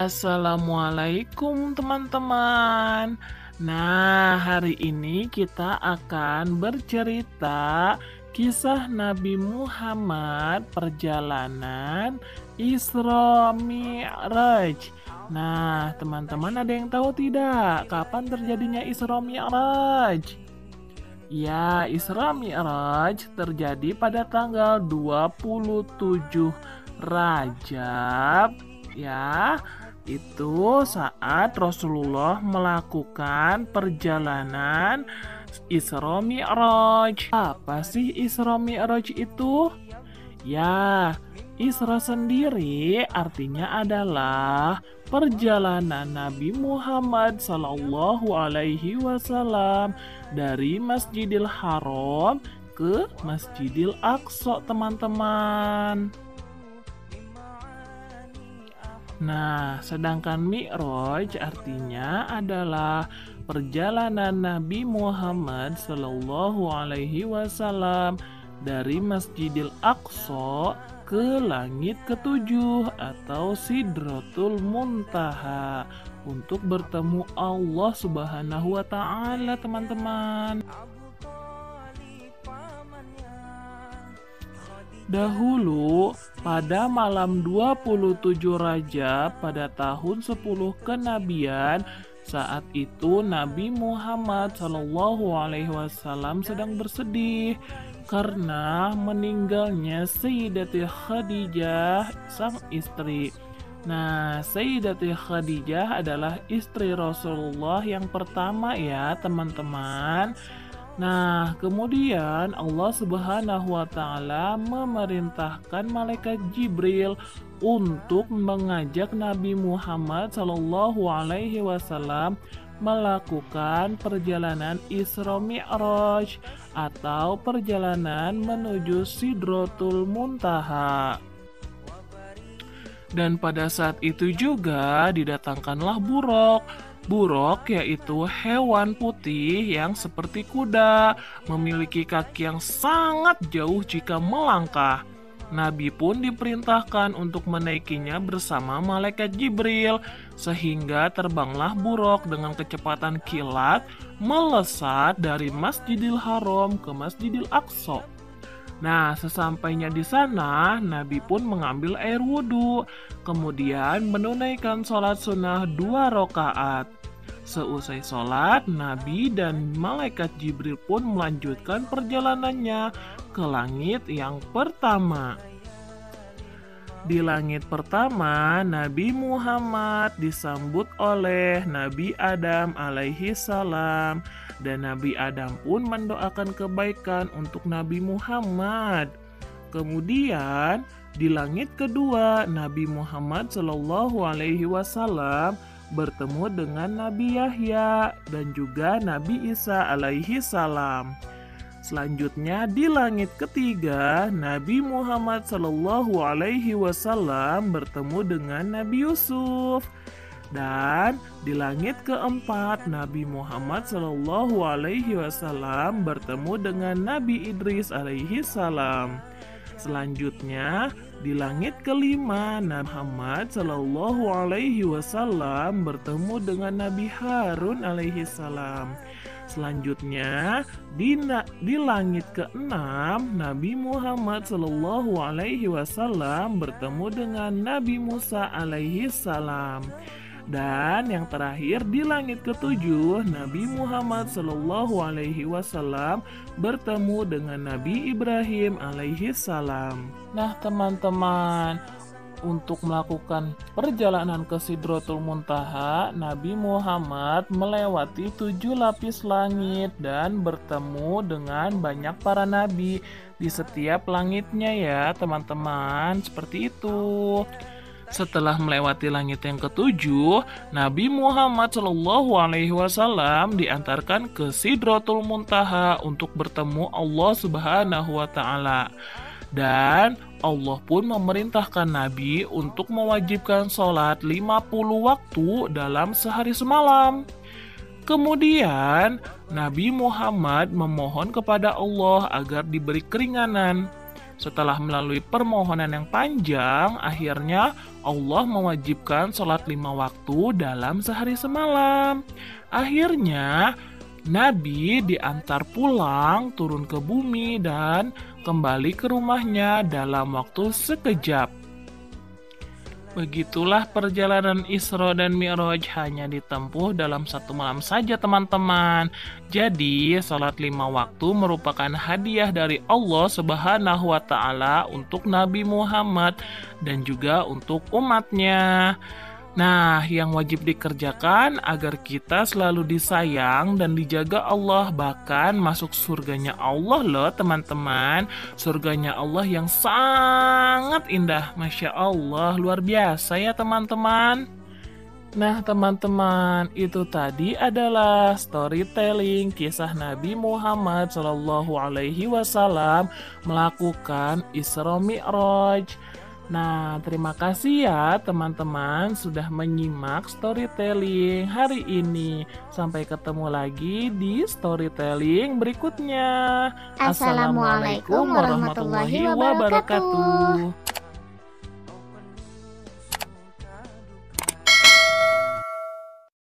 Assalamualaikum teman-teman. Nah, hari ini kita akan bercerita kisah Nabi Muhammad perjalanan Isra Mi'raj. Nah, teman-teman ada yang tahu tidak kapan terjadinya Isra Mi'raj? Ya, Isra Mi'raj terjadi pada tanggal 27 Rajab ya. Itu saat Rasulullah melakukan perjalanan Isra Mi'raj. Apa sih Isra Mi'raj itu? Ya, Isra sendiri artinya adalah perjalanan Nabi Muhammad Sallallahu Alaihi Wasallam dari Masjidil Haram ke Masjidil Aqsa, teman-teman. Nah, sedangkan Mi'raj artinya adalah perjalanan Nabi Muhammad Sallallahu Alaihi Wasallam dari Masjidil Aqsa ke langit ketujuh atau Sidratul Muntaha untuk bertemu Allah Subhanahu wa Ta'ala, teman-teman. Dahulu, pada malam 27 Rajab pada tahun 10 kenabian, saat itu Nabi Muhammad SAW sedang bersedih karena meninggalnya Sayyidatina Khadijah, sang istri. Nah, Sayyidatina Khadijah adalah istri Rasulullah yang pertama ya, teman-teman. Nah, kemudian Allah Subhanahu wa Ta'ala memerintahkan malaikat Jibril untuk mengajak Nabi Muhammad Shallallahu Alaihi Wasallam melakukan perjalanan Isra Mi'raj atau perjalanan menuju Sidratul Muntaha. Dan pada saat itu juga didatangkanlah buruk. Buruk yaitu hewan putih yang seperti kuda, memiliki kaki yang sangat jauh jika melangkah. Nabi pun diperintahkan untuk menaikinya bersama malaikat Jibril, sehingga terbanglah buruk dengan kecepatan kilat melesat dari Masjidil Haram ke Masjidil Aqsa. Nah, sesampainya di sana, Nabi pun mengambil air wudhu, kemudian menunaikan sholat sunnah 2 rakaat. Seusai sholat, Nabi dan malaikat Jibril pun melanjutkan perjalanannya ke langit yang pertama. Di langit pertama, Nabi Muhammad disambut oleh Nabi Adam alaihi salam, dan Nabi Adam pun mendoakan kebaikan untuk Nabi Muhammad. Kemudian di langit kedua, Nabi Muhammad Shallallahu Alaihi Wasallam bertemu dengan Nabi Yahya dan juga Nabi Isa alaihi salam. Selanjutnya di langit ketiga, Nabi Muhammad Shallallahu Alaihi Wasallam bertemu dengan Nabi Yusuf. Dan di langit keempat, Nabi Muhammad Shallallahu Alaihi Wasallam bertemu dengan Nabi Idris alaihi salam. Selanjutnya di langit kelima, Nabi Muhammad Shallallahu Alaihi Wasallam bertemu dengan Nabi Harun alaihi salam. Selanjutnya di langit keenam, Nabi Muhammad Shallallahu Alaihi Wasallam bertemu dengan Nabi Musa alaihi salam. Dan yang terakhir di langit ketujuh, Nabi Muhammad Shallallahu Alaihi Wasallam bertemu dengan Nabi Ibrahim alaihi salam. Nah, teman-teman, untuk melakukan perjalanan ke Sidratul Muntaha, Nabi Muhammad melewati 7 lapis langit dan bertemu dengan banyak para nabi di setiap langitnya ya, teman-teman. Seperti itu. Setelah melewati langit yang ketujuh, Nabi Muhammad Shallallahu Alaihi Wasallam diantarkan ke Sidratul Muntaha untuk bertemu Allah Subhanahu wa Ta'ala. Dan Allah pun memerintahkan Nabi untuk mewajibkan sholat 50 waktu dalam sehari semalam. Kemudian Nabi Muhammad memohon kepada Allah agar diberi keringanan. Setelah melalui permohonan yang panjang, akhirnya Allah mewajibkan sholat 5 waktu dalam sehari semalam. Akhirnya, Nabi diantar pulang, turun ke bumi, dan kembali ke rumahnya dalam waktu sekejap. Begitulah perjalanan Isra dan Mi'raj hanya ditempuh dalam 1 malam saja teman-teman. Jadi, salat 5 waktu merupakan hadiah dari Allah Subhanahu wa Ta'ala untuk Nabi Muhammad dan juga untuk umatnya. Nah, yang wajib dikerjakan agar kita selalu disayang dan dijaga Allah, bahkan masuk surganya Allah loh teman-teman. Surganya Allah yang sangat indah, Masya Allah, luar biasa ya teman-teman. Nah teman-teman, itu tadi adalah storytelling kisah Nabi Muhammad SAW melakukan Isra Mi'raj. Nah, terima kasih ya teman-teman sudah menyimak storytelling hari ini. Sampai ketemu lagi di storytelling berikutnya. Assalamualaikum Assalamualaikum warahmatullahi warahmatullahi wabarakatuh. wabarakatuh.